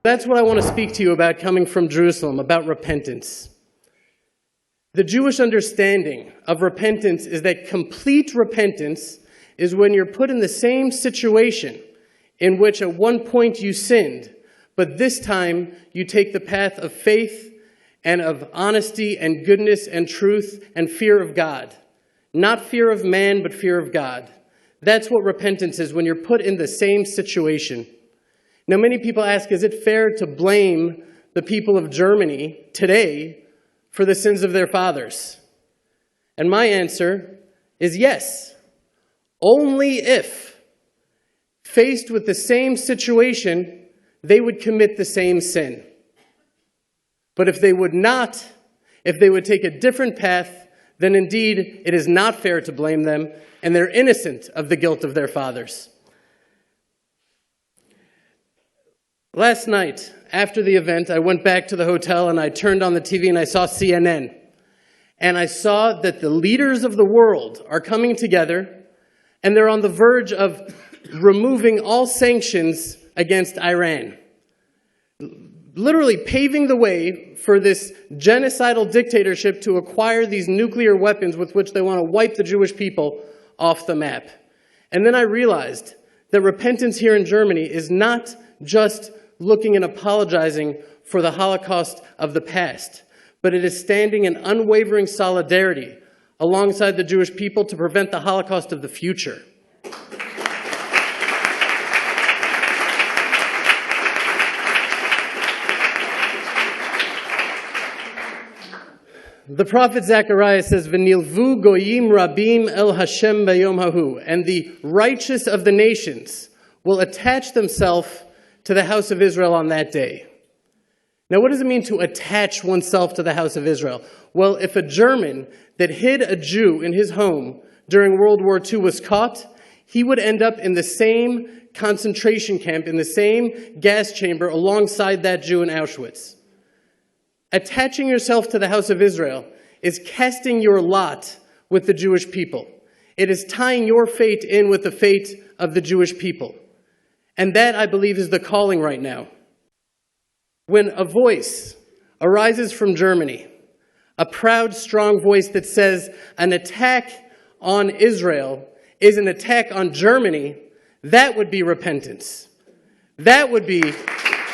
That's what I want to speak to you about coming from Jerusalem, about repentance. The Jewish understanding of repentance is that complete repentance is when you're put in the same situation in which at one point you sinned, but this time you take the path of faith and of honesty and goodness and truth and fear of God. Not fear of man, but fear of God. That's what repentance is, when you're put in the same situation. Now, many people ask, is it fair to blame the people of Germany today for the sins of their fathers? And my answer is yes. Only if, faced with the same situation, they would commit the same sin. But if they would not, if they would take a different path, then indeed it is not fair to blame them, and they're innocent of the guilt of their fathers. Last night, after the event, I went back to the hotel and I turned on the TV and I saw CNN. And I saw that the leaders of the world are coming together and they're on the verge of removing all sanctions against Iran. Literally paving the way for this genocidal dictatorship to acquire these nuclear weapons with which they want to wipe the Jewish people off the map. And then I realized that repentance here in Germany is not just looking and apologizing for the Holocaust of the past, but it is standing in unwavering solidarity alongside the Jewish people to prevent the Holocaust of the future. The prophet Zechariah says, "V'nilvu goyim rabim el Hashem b'yom hahu," and the righteous of the nations will attach themselves to the house of Israel on that day. Now, what does it mean to attach oneself to the house of Israel? Well, if a German that hid a Jew in his home during World War II was caught, he would end up in the same concentration camp, in the same gas chamber alongside that Jew in Auschwitz. Attaching yourself to the house of Israel is casting your lot with the Jewish people. It is tying your fate in with the fate of the Jewish people. And that, I believe, is the calling right now. When a voice arises from Germany, a proud, strong voice that says an attack on Israel is an attack on Germany, that would be repentance. That would be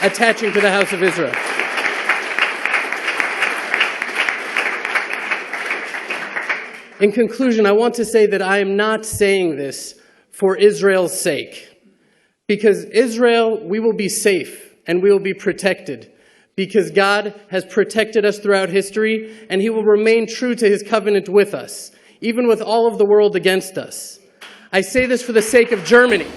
attaching to the house of Israel. In conclusion, I want to say that I am not saying this for Israel's sake. Because Israel, we will be safe and we will be protected. Because God has protected us throughout history and He will remain true to His covenant with us, even with all of the world against us. I say this for the sake of Germany.